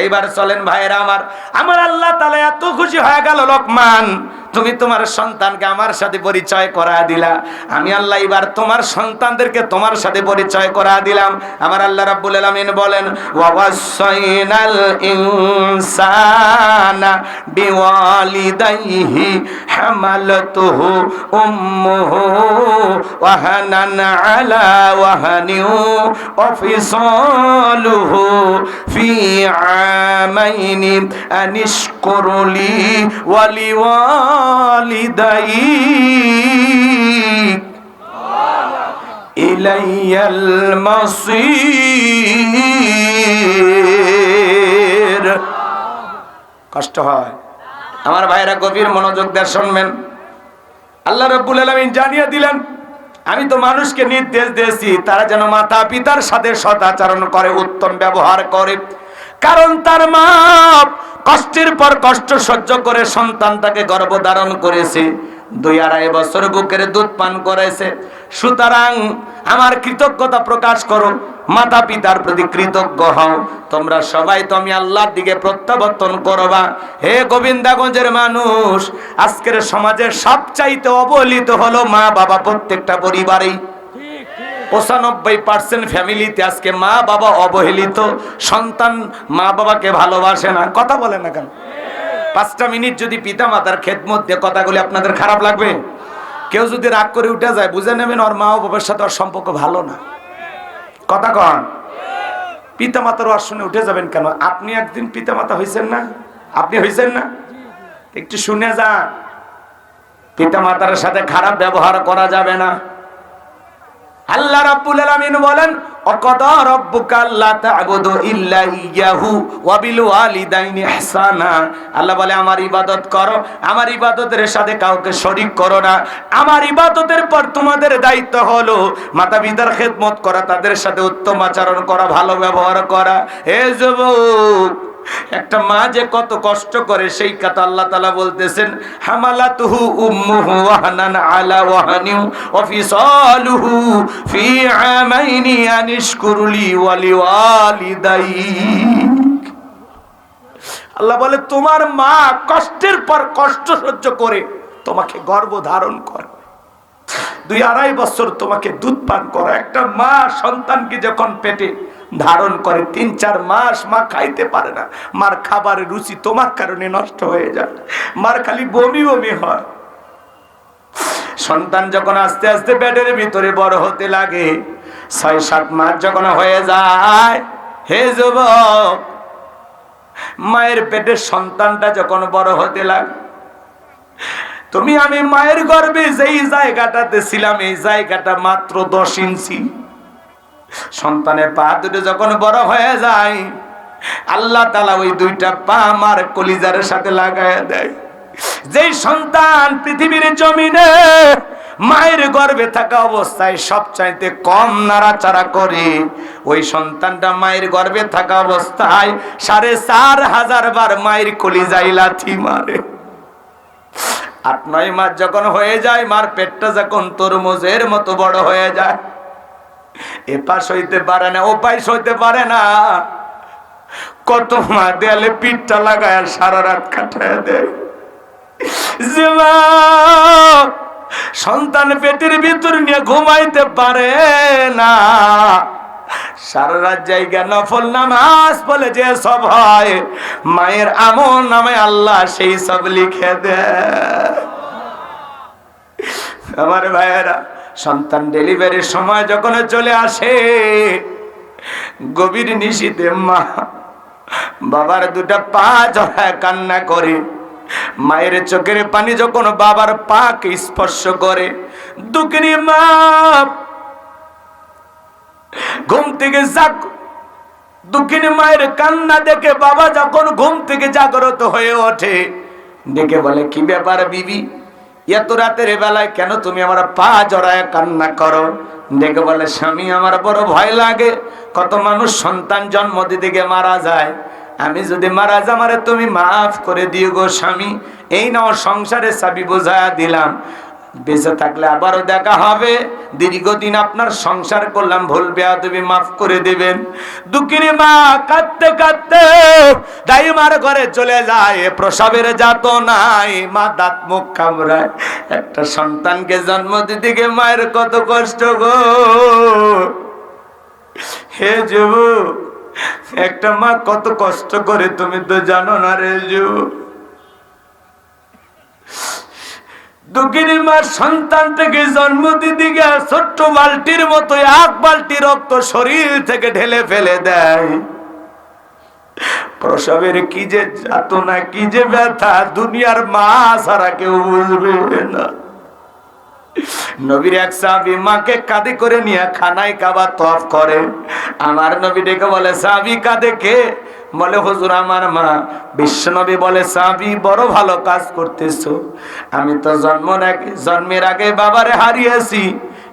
এইবার চলেন ভাইরা আমার আল্লাহ তাআলা এত খুশি হয়ে গেল, লোকমান তুমি তোমার সন্তানকে আমার সাথে পরিচয় করা দিলা, আমি আল্লাহ এবার তোমার সন্তানদেরকে তোমার সাথে পরিচয় করা দিলাম। আমার আল্লাহ রাব্বুল আলামিন বলেন ওয়াসাইনাল ইনসানা বিওয়ালিদাইহি হামালাতুহু উম্মুহু ওয়াহানান আলা ওয়াহানিন ওয়া ফিসালুহু ফি আমাইনি আনিশকুরলি ওয়ালিওয়ালিদাইক ইলাইয়াল মাসির। কষ্ট হয় আমার ভাইরা, গভীর মনোযোগ দিয়ে শুনবেন। আল্লাহ রাব্বুল আলামিন জানিয়ে দিলেন, আমি তো মানুষকে নির্দেশ দিয়েছি তারা যেন মাতা পিতার সাথে সৎ আচরণ করে, উত্তম ব্যবহার করে। কারণ তার মা কষ্টের পর কষ্ট সহ্য করে সন্তানটাকে গর্ভধারণ করেছে, 2-2.5 বছর বুকের দুধ পান করেছে। সুতরাং আমার কৃতজ্ঞতা প্রকাশ করো, মাতা পিতার প্রতি কৃতজ্ঞ হও। তোমরা সবাই তো আমি আল্লাহর দিকে প্রত্যাবর্তন করবা। হে গোবিন্দাগঞ্জের মানুষ, আজকের সমাজের সবচাইতে অবহেলিত হলো মা বাবা। প্রত্যেকটা পরিবারেই 95% ফ্যামিলিতে আজকে মা বাবা অবহেলিত। সন্তান মা বাবাকে ভালোবাসে না। কথা বলে না কেন? 5টা মিনিট যদি পিতা মাতার খেদমত দিয়ে কথাগুলি আপনাদের খারাপ লাগবে? কেউ যদি রাগ করে উঠে যায়, বুঝে নেবেন ওর মা ও বাবার সাথে ওর সম্পর্ক ভালো না। কথা কন, পিতা মাতার ওয়াজ শুনে উঠে যাবেন কেন? আপনি একদিন পিতা মাতা হয়েছেন না? আপনি হয়েছেন না? একটু শুনে যান, পিতা মাতার সাথে খারাপ ব্যবহার করা যাবে না। আল্লাহ রাব্বুল আলামিন বলেন অকাদা রাব্বুকা আল্লা তা'বুদু ইল্লা ইয়াহু ওয়া বিল ওয়ালিদাইনি ইহসানা। আল্লাহ বলে আমার ইবাদত করো, আমার ইবাদতের সাথে কাউকে শরীক করো না। আমার ইবাদতের পর তোমাদের দায়িত্ব হলো মাতা পিতার খেদমত করা, তাদের সাথে উত্তম আচরণ করা, ভালো ব্যবহার করা। হে যুবক, একটা মা যে কত কষ্ট করে সেই কথা আল্লাহ তাআলা বলতেছেন, হামালাতুহু উম্মুহু ওয়াহানান আলা ওয়াহানিন ওয়া ফিসালুহু ফি আমাইনি আনিশকুরলি ওয়ালিওয়ালিদাইক। আল্লাহ বলে তোমার মা কষ্টের পর কষ্ট সহ্য করে তোমাকে গর্ভধারণ করে, 2-2.5 বছর তোমাকে দুধ পান করা। একটা মা সন্তানকে যখন পেটে ধারণ করে 3-4 মাস মা খাইতে পারে না, মার খাবারের রুচি তোমার কারণে নষ্ট হয়ে যায়, মার খালি বমি বমি হয়। সন্তান যখন আস্তে আস্তে পেটের ভিতরে বড় হতে লাগে, 6-7 মাস যখন হয়ে যায়, হে যুবক, মায়ের পেটের সন্তানটা যখন বড় হতে লাগে, তুমি আমি মায়ের গর্ভে যেই জায়গাটাতে ছিলাম এই জায়গাটা মাত্র 10 ইঞ্চি। সন্তানের পা দুটো যখন বড় হয়ে যায়, আল্লাহ তাআলা ওই 2টা পা আমার কলিজার সাথে লাগায়া দেয়। যেই সন্তান পৃথিবীর জমিনে মায়ের গর্ভে থাকা অবস্থায় সবচাইতে কম নাড়াচাড়া করে, ওই সন্তানটা মায়ের গর্ভে থাকা অবস্থায় 4500 বার মায়ের কলিজায় লাথি মারে। 8-9 মাস যখন হয়ে যায়, মার পেটটা যখন তরমুজের মতো বড় হয়ে যায়, এপাশ হইতে পারে না ওপাশ হইতে পারে না, কত মা দেয়ালে পিঠটা লাগায় সারা রাত কাটায় দেয়। সন্তান পেটের ভিতর নিয়ে ঘুমাইতে পারে না, সারা রাত জায়গা নফল নামাজ বলে যে সব হয়, মায়ের আমল নামে আল্লাহ সেই সব লিখে দেয়। আমার ভাইয়েরা, সন্তান ডেলিভারির সময় যখন চলে আসে, গভীর নিশীথে মা বাবার 2টা পা জড়ায় কান্না করে। মায়ের চোখের পানি যখন বাবার পাকে স্পর্শ করে, দুঃখিনী মা ঘুম থেকে দুঃখিনী মায়ের কান্না দেখে বাবা যখন ঘুম থেকে জাগ্রত হয়ে ওঠে, ডেকে বলে কি ব্যাপার বিবি, এত রাতের বেলায় কেন তুমি আমার পা জড়ায় কান্না করো? ডেকে বলে স্বামী আমার বড় ভয় লাগে, কত মানুষ সন্তান জন্ম দিতে গিয়ে মারা যায়, আমি যদি মারা যাই আমারে তুমি মাফ করে দিও গো স্বামী। এই নাও সংসারের চাবি বোঝায়া দিলাম, বেঁচে থাকলে আবারও দেখা হবে। দীর্ঘদিন আপনার সংসার করলাম, ভুল বেয়াদবি মাফ করে দিবেন। দুঃখিনী মা কাঁদতে কাঁদতে দাইমার ঘরে চলে যায়। প্রসবের যাতনায় মা দাঁত মুখ কামড়ায়। একটা সন্তানকে জন্ম দিতে গিয়ে মায়ের কত কষ্ট গো। হে যুবক, একটা মা কত কষ্ট করে তুমি তো জানো না রে যুবক। দুঃখিনী মা সন্তানটাকে জন্ম দিতে গিয়ে ছোট্ট বালতির মতো 1 বালতি রক্ত শরীর থেকে ঢেলে ফেলে দেয়। প্রসবের কি যে যাতনা, কি যে ব্যথা, দুনিয়ার মা ছাড়া কেউ বুঝবে না। নবীর এক সাহাবী মাকে কাঁধে করে নিয়ে খানায় কাবা তওয়াফ করে। আমার নবী ডেকে বলে, সাহাবী কাঁধে কে? বলে, হুজুর আমার মা। বিশ্বনবী বলে, সাহাবী বড় ভালো কাজ করতেছো। আমি তো জন্মের আগে বাবারে হারিয়েছি,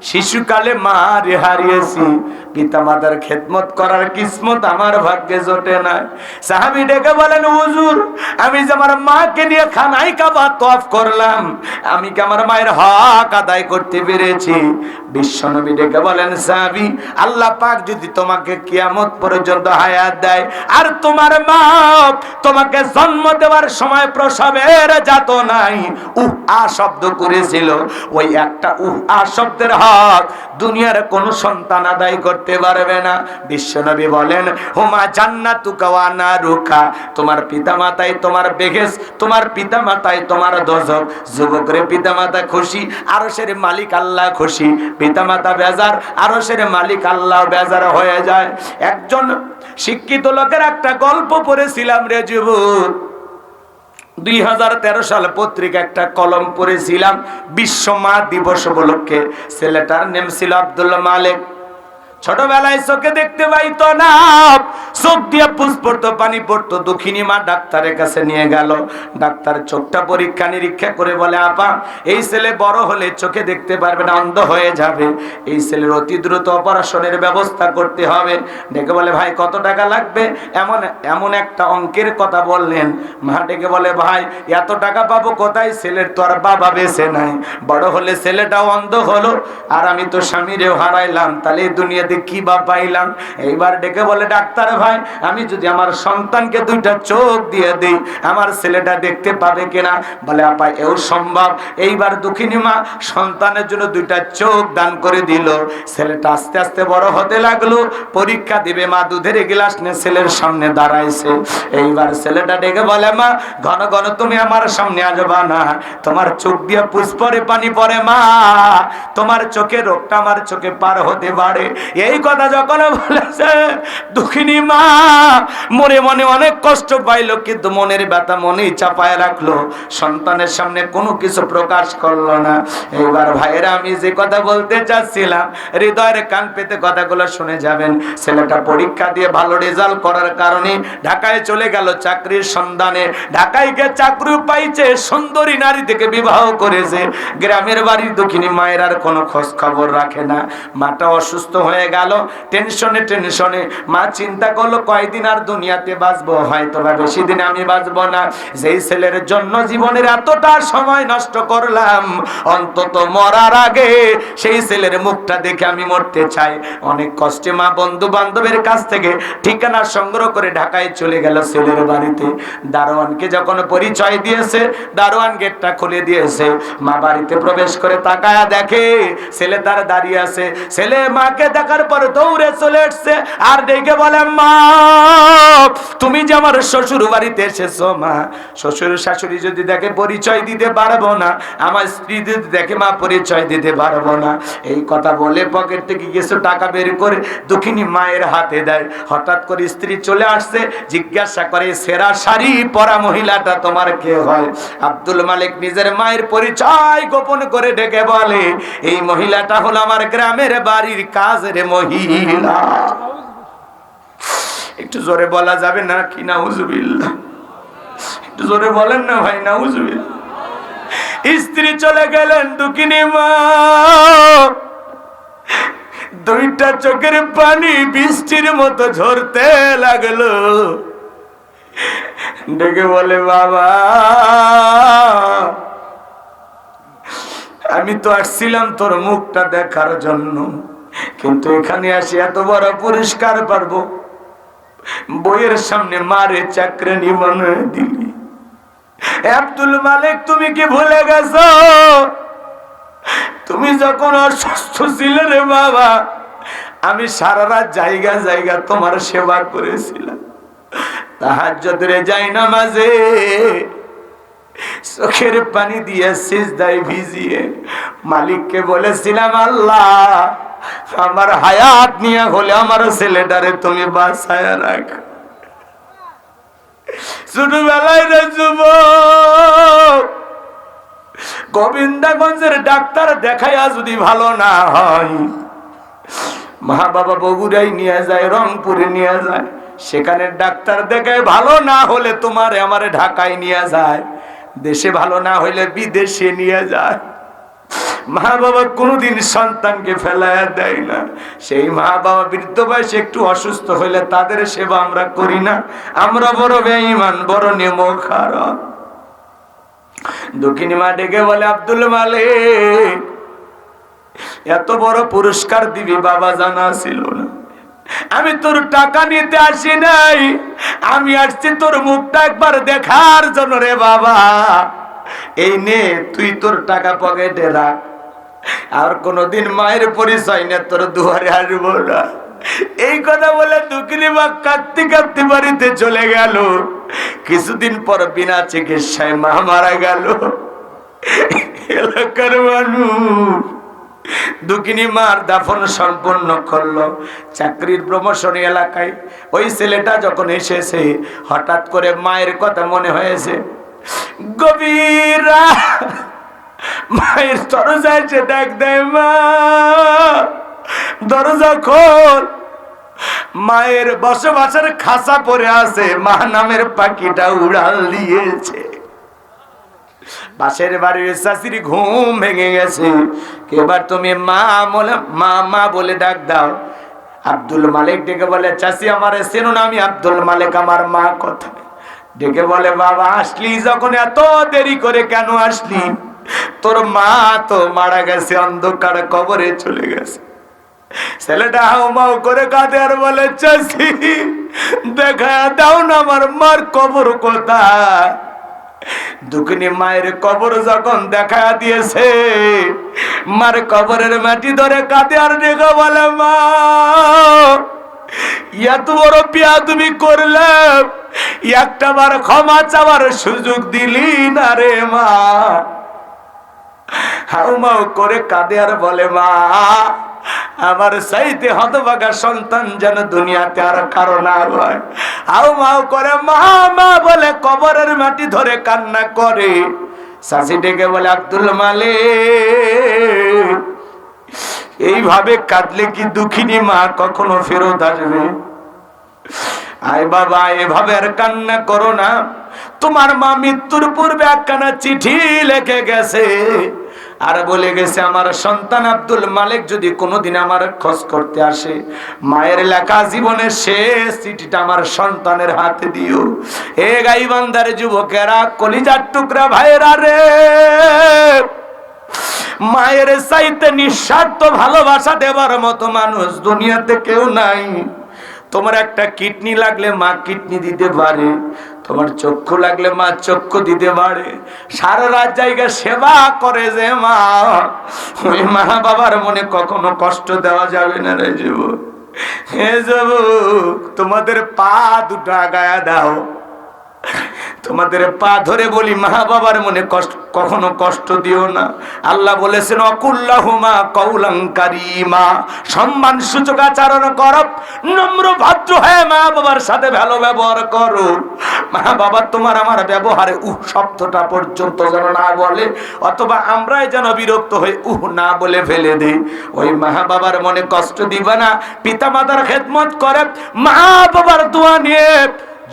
শিশুকালে মা রে হারিয়েছি। পিতা মাতার খেদমত করার কিসমত আমার ভাগ্যে জোটে না। সাহাবী ডেকে বলেন, হুজুর আমি যে আমার মাকে নিয়ে খানায় কাবা তওয়াফ করলাম, আমি কি আমার মায়ের হক আদায় করতে পেরেছি? বিশ্বনবী ডেকে বলেন, সাহাবী আল্লাহ পাক যদি তোমাকে কিয়ামত পর্যন্ত হায়াত দেয়, আর তোমার মা তোমাকে জন্ম দেওয়ার সময় প্রসবের যাতনায় আ শব্দ করেছিল, ওই একটা আ শব্দের হক দুনিয়ার কোন সন্তান আদায় করতে পারবে না। বিশ্বনবী বলেন, হুমা জান্নাতুকা ওয়া নারুকা, তোমার পিতামাতাই তোমার বেহেশত, তোমার পিতামাতাই তোমার দোজখ। যুবকরে পিতামাতা খুশি, আরশের মালিক আল্লাহ খুশি। পিতামাতা বেজার, আরশের মালিক আল্লাহ বেজার হয়ে যায়। একজন শিক্ষিত লোকের একটা গল্প পড়েছিলাম রে যুবক। 2013 সাল পত্রিকা একটা কলম পড়েছিলাম বিশ্ব মা দিবস উপলক্ষে। ছেলেটার নাম ছিল আব্দুল মালিক। ছোটবেলায় চোখে দেখতে পাইতো না, চোখ দিয়ে পুষ পড়তো, পানি পড়তো। দুঃখিনী মা ডাক্তারের কাছে নিয়ে গেল। ডাক্তার চোখটা পরীক্ষা নিরীক্ষা করে বলে, আপা এই ছেলে বড় হলে চোখে দেখতে পারবে না, অন্ধ হয়ে যাবে। এই ছেলের অতি দ্রুত অপারেশনের ব্যবস্থা করতে হবে। ডেকে বলে, ভাই কত টাকা লাগবে? এমন একটা অঙ্কের কথা বললেন। মা ডেকে বলে, ভাই এত টাকা পাবো কোথায়? ছেলের তো আর বাবা বেঁচে নাই, বড় হলে ছেলেটাও অন্ধ হলো, আর আমি তো স্বামীরেও হারাইলাম, তাহলে এই দুনিয়া কি বা পাইলাম? এইবার ডেকে বলে, ডাক্তার ভাই আমি যদি আমার সন্তানকে 2টা চোখ দিয়ে দেই, আমার ছেলেটা দেখতে পাবে কিনা? বলে, আপা এও সম্ভব। এইবার দুঃখিনী মা সন্তানের জন্য 2টা চোখ দান করে দিল। ছেলেটা আস্তে আস্তে বড় হতে লাগলো। পরীক্ষা দিবে, মা দুধের গ্লাস নিয়ে ছেলের সামনে দাঁড়াইছে। এইবার ছেলেটা ডেকে বলে, মা ঘন ঘন তুমি আমার সামনে আসবা না, তোমার চোখ দিয়ে পুষ্পরে পানি পড়ে, মা তোমার চোখে রোগটা আমার চোখে পার হতে পারে। এই কথা যখন বলেছে, দুঃখিনী মা মনে মনে অনেক কষ্ট পাইলো, কিন্তু মনের ব্যথা মনেই চাপায় রাখলো, সন্তানের সামনে কোনো কিছু প্রকাশ করলো না। এইবার ভাইয়েরা আমি যে কথা বলতে চাচ্ছিলাম, হৃদয়ের কান পেতে কথাগুলো শুনে যাবেন। ছেলেটা পরীক্ষা দিয়ে ভালো রেজাল্ট করার কারণে ঢাকায় চলে গেল চাকরির সন্ধানে। ঢাকায় গিয়ে চাকরি পাইছে, সুন্দরী নারী থেকে বিবাহ করেছে। গ্রামের বাড়ির দুঃখিনী মায়ের আর কোনো খোঁজ খবর রাখে না। মাটা অসুস্থ হয়ে গেল। টেনশনে মা চিন্তা করলো, কয়দিন আর দুনিয়াতে বাঁচবো, হয়তো বা বেশি দিন আমি বাঁচবো না। যেই ছেলের জন্য জীবনের এতটা সময় নষ্ট করলাম, অন্তত মরার আগে সেই ছেলের মুখটা দেখে আমি মরতে চাই। অনেক কষ্টে মা বন্ধু বান্ধবের কাছ থেকে ঠিকানা সংগ্রহ করে ঢাকায় চলে গেল ছেলের বাড়িতে। দারোয়ানকে যখন পরিচয় দিয়েছে, দারোয়ান গেটটা খুলে দিয়েছে। মা বাড়িতে প্রবেশ করে তাকায়া দেখে ছেলে তার দাঁড়িয়ে আছে। ছেলে মাকে দেখার পর দৌড়ে চলে এসছে, আর ডেকে বলে, মা তুমি যে আমার শ্বশুর বাড়িতে এসেছো, মা শ্বশুর শাশুড়ি যদি দেখে পরিচয় দিতে পারবো না, আমার স্ত্রী যদি দেখে মা পরিচয় দিতে পারবো না। এই কথা বলে পকেট থেকে কিছু টাকা বের করে দুঃখিনী মায়ের হাতে দেয়। হঠাৎ করে স্ত্রী চলে আসছে, জিজ্ঞাসা করে, সেরা শাড়ি পরা মহিলাটা তোমার কে হয়? আব্দুল মালিক নিজের মায়ের পরিচয় গোপন করে ডেকে বলে, এই মহিলাটা হলো আমার গ্রামের বাড়ির কাজের মহিলা। একটু জোরে বলা যাবে না কি? নাউজুবিল্লাহ। একটু জোরে বলেন না ভাই, নাউজুবিল্লাহ। স্ত্রী চলে গেলেন, দুঃখিনী মা 2টা চোখের পানি বৃষ্টির মতো ঝরতে লাগলো। ডেকে বলে, বাবা আমি তো আসছিলাম তোর মুখটা দেখার জন্য, কিন্তু এখানে আসি এত বড় পুরস্কার পারবো, বইয়ের সামনে মারে চাকরানি বানিয়ে দিলি। আব্দুল মালিক, তুমি কি ভুলে গেছো তুমি যখন অসুস্থ ছিলে রে বাবা, আমি সারা রাত জায়গা জায়গা তোমার সেবা করেছিলাম। তাহাজ্জুদের যাই নামাজে চোখের পানি দিয়ে সিজদায় ভিজিয়ে মালিককে বলেছিলাম, আল্লাহ আমার হায়াত নিয়ে হলে আমার ছেলেটারে তুমি বাঁচায়া রাখ। ছোটবেলায় রে যুবক, গোবিন্দগঞ্জের ডাক্তার দেখাইয়া যদি ভালো না হয়, মা বাবা বগুড়াই নিয়ে যায়, রংপুরে নিয়ে যায়, সেখানে ডাক্তার দেখায় ভালো না হলে তোমারে আমারে ঢাকায় নিয়ে যায়, দেশে ভালো না হইলে বিদেশে নিয়ে যায়। মা বাবা কোনোদিন সন্তানকে ফেলায়া দেয় না। সেই মা বাবা বৃদ্ধ বয়সে একটু অসুস্থ হইলে তাদের সেবা আমরা করি না। আমরা বড় বেঈমান, বড় নেমখারাম। দক্ষিণী মা ডেকে বলে, আব্দুল মালিক, এত বড় পুরস্কার দিবি বাবা জানা ছিল না। আমি তোর টাকা নিতে আসি নাই, আমি আসছি তোর মুখটা একবার দেখার জন্য রে বাবা। এই নে, তুই তোর টাকা পকেটে রাখ, আর কোনদিন মায়ের পরিচয় না তোর দুয়ারে আসবো না। এই কথা বলে দুঃখিনী মা কাঁদতে কাঁদতে বাড়িতে চলে গেল। কিছুদিন পর বিনা চিকিৎসায় মা মারা গেল। এলাকার মানুষ দুঃখিনী মার দাফন সম্পন্ন করলো। চাকরির প্রমোশন এলাকায় ওই ছেলেটা যখন এসেছে, হঠাৎ করে মায়ের কথা মনে হয়েছে। গভীর মায়ের দরজা এসে ডাক দেয়, মা দরজা খোল। মায়ের বসবাসের খাঁচা পরে আছে, মা নামের পাখিটা উড়াল দিয়েছে। পাশের বাড়ির চাষির ঘুম ভেঙে গেছে। এবার তুমি মা বলে মা মা বলে ডাক দাও। আব্দুল মালিক ডেকে বলে, চাষি আমার চেনো না? আমি আব্দুল মালিক, আমার মা কোথায়? ডেকে বলে, বাবা আসলি যখন এত দেরি করে কেন আসলি? তোর মা তো মারা গেছে, অন্ধকার কবরে চলে গেছে। ছেলেটা হাউমাউ করে কাঁদে আর বলে, চাষি দেখা দাও না আমার মার কবর কোথায়? দুঃখিনী মায়ের কবর যখন দেখা দিয়েছে, মার কবরের মাটি ধরে কাঁদে আর ডেকে বলে, মা এত বড় বিয়া তুমি করলে, একটা বার ক্ষমা চাওয়ার সুযোগ দিলি না রে মা। হাউমাউ করে কাঁদে আর বলে, মা আমার চাইতে হতভাগা সন্তান যেন দুনিয়াতে আর কারো না হয়। হাউমাউ করে মা মা বলে কবরের মাটি ধরে কান্না করে। চাচি ডেকে বলে, আব্দুল মালিক এইভাবে কাঁদলে কি দুঃখিনী মা কখনো ফেরত আসবে? আয় বাবা, এভাবে আর কান্না করো না। তোমার মা মৃত্যুর পূর্বে একখানা চিঠি লিখে গেছে, আর বলে গেছে, আমার সন্তান আব্দুল মালিক যদি কোনোদিন আমার খোঁজ করতে আসে, মায়ের লেখা জীবনের শেষ চিঠিটা আমার সন্তানের হাতে দিও। এ গাইবান্ধার যুবকেরা, কলিজার টুকরা ভাইয়েরা রে, মায়ের চাইতে নিঃস্বার্থ ভালোবাসা দেবার মতো মানুষ দুনিয়াতে কেউ নাই। তোমার একটা কিডনি লাগলে মা কিডনি দিতে পারে, তোমার চক্ষু লাগলে মা চক্ষু দিতে পারে। সারা রাত জায়গা সেবা করে যে মা, ওই মা বাবার মনে কখনো কষ্ট দেওয়া যাবে না রে যুবক। হে যুবক, তোমাদের পা দুটো আগায়া দাও। তোমাদের পা ধরে বলি, মা বাবার মনে কষ্ট কখনো কষ্ট দিও না। আল্লাহ বলেছেন, অকুল্লাহুমা কওলান কারীমা, সম্মান সূচক আচরণ করো, নম্র ভদ্র হয়ে মা বাবার সাথে ভালো ব্যবহার করো। মা বাবা তোমার আমার ব্যবহারে শব্দটা পর্যন্ত যেন না বলে, অথবা আমরাই যেন বিরক্ত হয়ে না বলে ফেলে দেই। ওই মা বাবার মনে কষ্ট দিবা না। পিতা মাতার খেদমত করে, মা বাবার দোয়া নিয়ে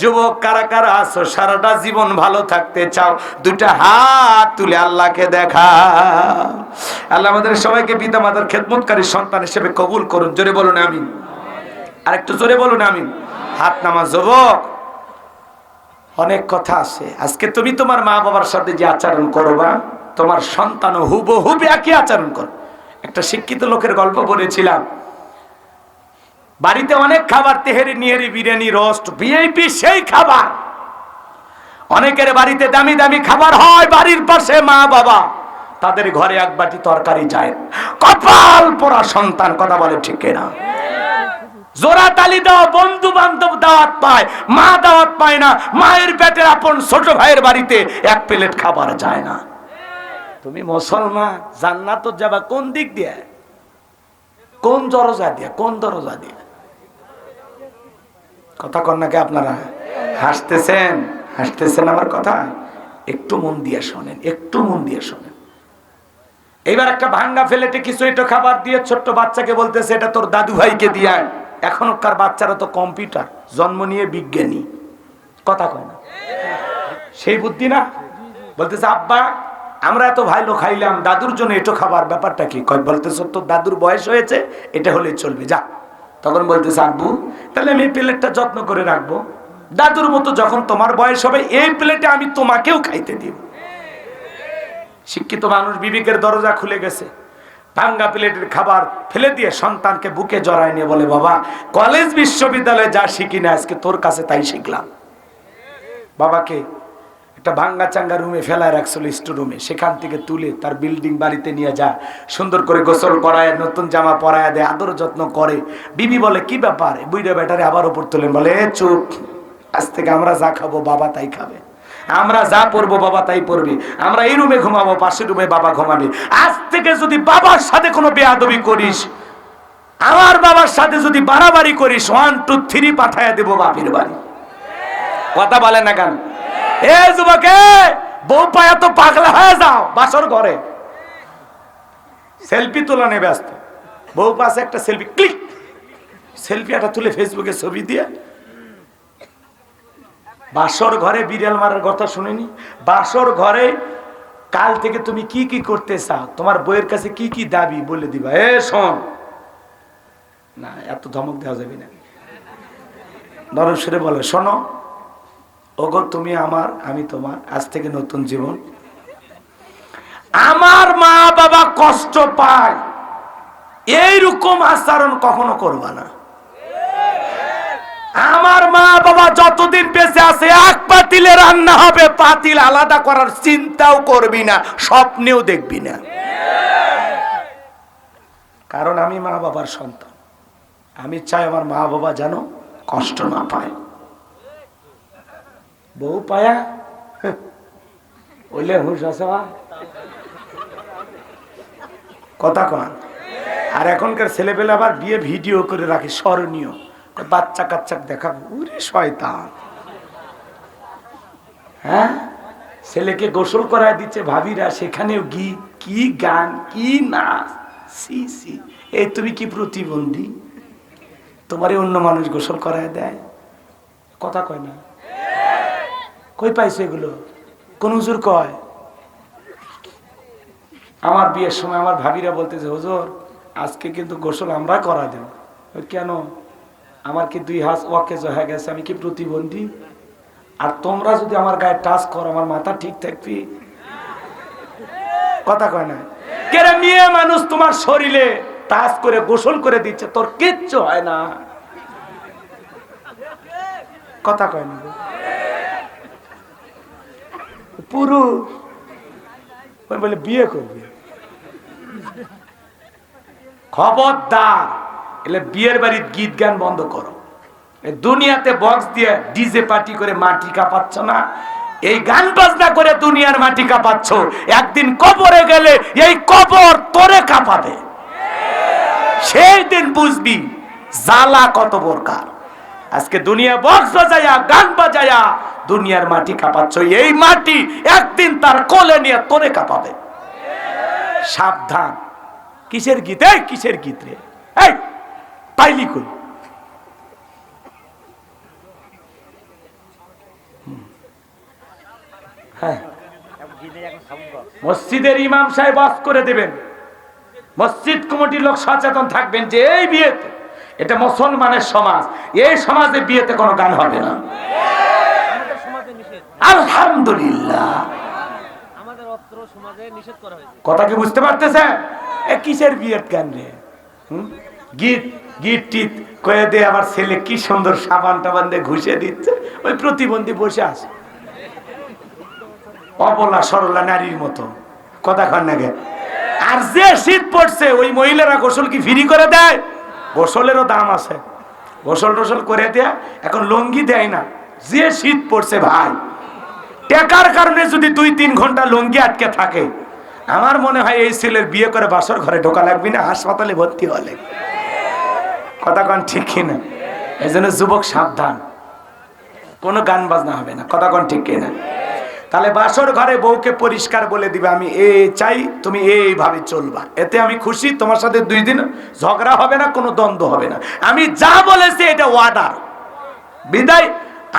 যুবক কারা কারা আছো, সারাটা জীবন ভালো থাকতে চাও, দুইটা হাত তুলে আল্লাহকে দেখা। আল্লাহ আমাদের সবাইকে পিতা মাতার খেদমতকারী সন্তান হিসেবে কবুল করুন। জোরে বলুন আমিন। আর একটু জোরে বলুন আমিন। হাত নামা। যুবক, অনেক কথা আছে। আজকে তুমি তোমার মা বাবার সাথে যে আচরণ করবা, তোমার সন্তানও হুবহু একই আচরণ করে। একটা শিক্ষিত লোকের গল্প বলেছিলাম, বাড়িতে অনেক খাবার, তেহেরি নিহেরি বিরিয়ানি রোস্ট ভিআইপি সেই খাবার, অনেকের বাড়িতে দামি দামি খাবার হয়, বাড়ির পাশে মা বাবা, তাদের ঘরে এক বাটি তরকারি যায়, কপাল পোড়া সন্তান। কথা বলে ঠিক না? জোড়া তালি দাও, বন্ধু বান্ধব দাওয়াত পায়, মা দাওয়াত পায় না, মায়ের পেটের আপন ছোট ভাইয়ের বাড়িতে এক প্লেট খাবার যায় না। তুমি মুসলমান, জান্নাত যাবা কোন দিক দিয়ে? কোন দরজা দিয়ে? কোন দরজা দিয়ে? কথা কন নাকি আপনারা? হাসতেছেন, হাসতেছেন আমার কথা? একটু মন দিয়ে শোনেন, একটু মন দিয়ে শোনেন। এবার একটা ভাঙ্গা ফেলেটে কিছু একটা খাবার দিয়ে ছোট্ট বাচ্চাকে বলতেছে এটা তোর দাদু ভাইকে দিয়ে। এখনকার বাচ্চারা তো কম্পিউটার, জন্ম নিয়ে বিজ্ঞানী, কথা কয় না, সেই বুদ্ধি না। বলতেছে আব্বা আমরা এত ভালো খাইলাম, দাদুর জন্য এটো খাবার, ব্যাপারটা কি? কয় বলতেছে তোর দাদুর বয়স হয়েছে, এটা হলে চলবে, যা। তখন বলতেছে আব্বু তাহলে আমি প্লেটটা যত্ন করে রাখবো, দাদুর মতো যখন তোমার বয়স হবে এই প্লেটে আমি তোমাকেও খাইতে দিব। শিক্ষিত মানুষ বিবেকের দরজা খুলে গেছে, ভাঙ্গা প্লেটের খাবার ফেলে দিয়ে সন্তানকে বুকে জড়ায় নিয়ে বলে বাবা কলেজ বিশ্ববিদ্যালয়ে যা শিখি না আজকে তোর কাছে তাই শিখলাম। বাবাকে একটা ভাঙ্গা চাঙ্গা রুমে ফেলায় রাখছিল, স্টোর রুমে, সেখান থেকে তুলে তার বিল্ডিং বাড়িতে নিয়ে যা, সুন্দর করে গোসল করায়, নতুন জামা পরায় দেয়, আদর যত্ন করে। বিবি বলে কি ব্যাপার? বুইড়া বেটারে আবার উপর তোলেন, বলে চুপ, আজ থেকে আমরা যা খাবো বাবা তাই খাবে, আমরা যা পড়বো বাবা তাই পড়বে, আমরা এই রুমে ঘুমাবো, পাশের রুমে বাবা ঘুমাবে। আজ থেকে যদি বাবার সাথে কোনো বেয়াদবি করিস, আমার বাবার সাথে যদি বাড়াবাড়ি করিস, 1 2 3 পাঠায় দেবো বাপের বাড়ি। কথা বলে না কেন? এ যুবকে, বউ পায়া তো পাগলা হয়ে যাও, বাসর ঘরে সেলফি তোলা নিয়ে ব্যস্ত, বউ পাশে একটা সেলফি, ক্লিক, সেলফি একটা তুলে ফেসবুকে ছবি দিয়ে। বাসর ঘরে বিড়াল মারার কথা শুনিনি? বাসর ঘরে কাল থেকে তুমি কি কি করতে চাও, তোমার বইয়ের কাছে কি কি দাবি বলে দিবা। এ শোন না, এত ধমক দেওয়া যাবে না, নরম সুরে বলে শোনো ওগো তুমি আমার, আমি তোমার, আজ থেকে নতুন জীবন। আমার মা বাবা কষ্ট পায়, এইরকম আচরণ কখনো করবা না। আমার মা বাবা যতদিন বেঁচে আছে এক পাতিলে রান্না হবে, পাতিল আলাদা করার চিন্তাও করবি না, স্বপ্নেও দেখবি না। কারণ আমি মা বাবার সন্তান, আমি চাই আমার মা বাবা যেন কষ্ট না পায়। বউ পায়া ওইলে হুঁশ আছে কথা কন। আর এখনকার ছেলেপেলে আবার বিয়ে ভিডিও করে রাখে, স্মরণীয়, বাচ্চা কাচ্চা দেখাবো। উরে শয়তান, হ্যাঁ, ছেলেকে গোসল করায় দিচ্ছে ভাবিরা, সেখানেও গীত, কি গান, কি নাচ, সি সি। এই তুমি কি প্রতিবন্ধী? তোমারে অন্য মানুষ গোসল করায় দেয়? কথা কয় না, কই পাইছো এগুলো? কোন হুজুর কয়? আমার বিয়ের সময় আমার ভাবিরা বলতেছে হুজুর আজকে কিন্তু গোসল আমরা করা দেব। কেন? আমার কি 2 হাত ওয়াকেজ হয়ে গেছে, আমি কি প্রতিবন্ধী? আর তোমরা যদি আমার গায়ে টাচ করো আমার মাথা ঠিক থাকবি? কথা কয় না? কেরে মেয়ে মানুষ তোমার শরীরে টাচ করে গোসল করে দিচ্ছে, তোর কিচ্ছু হয় না। কথা কয় না? পুরুষ বলে বিয়ে করবে, খবরদার, এলে বিয়ের বাড়ির গীত গান বন্ধ করো। দুনিয়াতে বক্স দিয়ে ডিজে পার্টি করে মাটি কাঁপাচ্ছ না, এই গান বাজনা করে দুনিয়ার মাটি কাঁপাচ্ছ, একদিন কবরে গেলে এই কবর তোরে কাঁপাবে, সেই দিন বুঝবি জ্বালা কত প্রকার। আজকে দুনিয়া বক্স বাজায়া গান বাজায়া দুনিয়ার মাটি কাঁপাচ্ছ, এই মাটি একদিন তার কোলে নিয়ে তোরে কাঁপাবে। সাবধান। কিসের গীত? এই কিসের গীত রে? এই পাইলি কই? হ্যাঁ, মসজিদের ইমাম সাহেব ওয়াজ করে দেবেন, মসজিদ কমিটির লোক সচেতন থাকবেন যে এই বিয়েতে, এটা মুসলমানের সমাজ, এই সমাজে বিয়েতে কোনো গান হবে না। আলহামদুলিল্লাহ, কথা কি বুঝতে পারতেছে? এ কিসের বিয়ের গান রে? গীত গীত টিত কয়ে দিয়ে আবার ছেলে কি সুন্দর সাবান টাবান দিয়ে ঘুষে দিচ্ছে, ওই প্রতিবন্ধী বসে আছে অবলা সরলা নারীর মতো। কথা কন না গে? আর যে শীত পড়ছে ওই মহিলারা গোসল কি ফ্রি করে দেয়? গোসলেরও দাম আছে, গোসল টোসল করে দেয়, এখন লঙ্গি দেয় না। যে শীত পড়ছে ভাই, টাকার কারণে যদি 2-3 ঘন্টা লঙ্গি আটকে থাকে, আমার মনে হয় এই ছেলের বিয়ে করে বাসর ঘরে ঢোকা লাগবে না, হাসপাতালে ভর্তি হলে। কথা কন ঠিক কিনা? এই জন্য যুবক সাবধান, কোনো গান বাজনা হবে না। কথা কন ঠিক কিনা? তাহলে বাসর ঘরে বউকে পরিষ্কার বলে দিবে, আমি এই চাই, তুমি এইভাবে চলবা, এতে আমি খুশি। তোমার সাথে 2 দিন ঝগড়া হবে না, কোনো দ্বন্দ্ব হবে না। আমি যা বলেছি এটা অর্ডার বিদায়।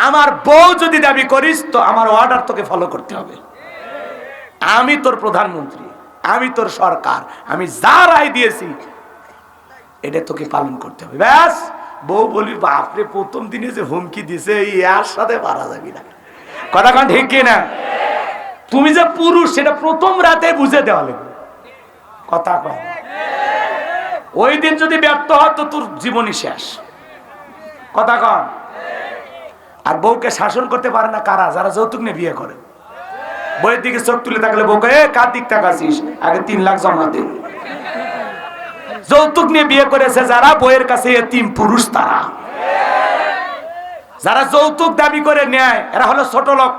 আমার বউ যদি দাবি করিস তো আমার অর্ডার তোকে ফলো করতে হবে। আমি তোর প্রধানমন্ত্রী, আমি তোর সরকার, আমি যা রায় দিয়েছি এটা তোকে পালন করতে হবে, ব্যাস। বউ বলি, বাপরে প্রথম দিনে যে হুমকি দিছে, এর সাথে পারা যাবি না। কথা কন ঠিক কিনা? তুমি যে পুরুষ সেটা প্রথম রাতে বুঝে দেওয়া লাগবে। কথা কন, ওই দিন যদি ব্যর্থ হয় তো তোর জীবনই শেষ। কথা কন। আর বউকে শাসন করতে পারে না কারা? যারা যৌতুক নিয়ে বিয়ে করে। বইয়ের দিকে চোখ তুলে থাকলে বউকে, এ কার দিক তাকাছিস, আগে 3 লাখ জমা দে। যৌতুক নিয়ে বিয়ে করেছে যারা, বইয়ের কাছে এতিম পুরুষ তারা। যারা যৌতুক দাবি করে নেয় এরা হলো ছোট লোক।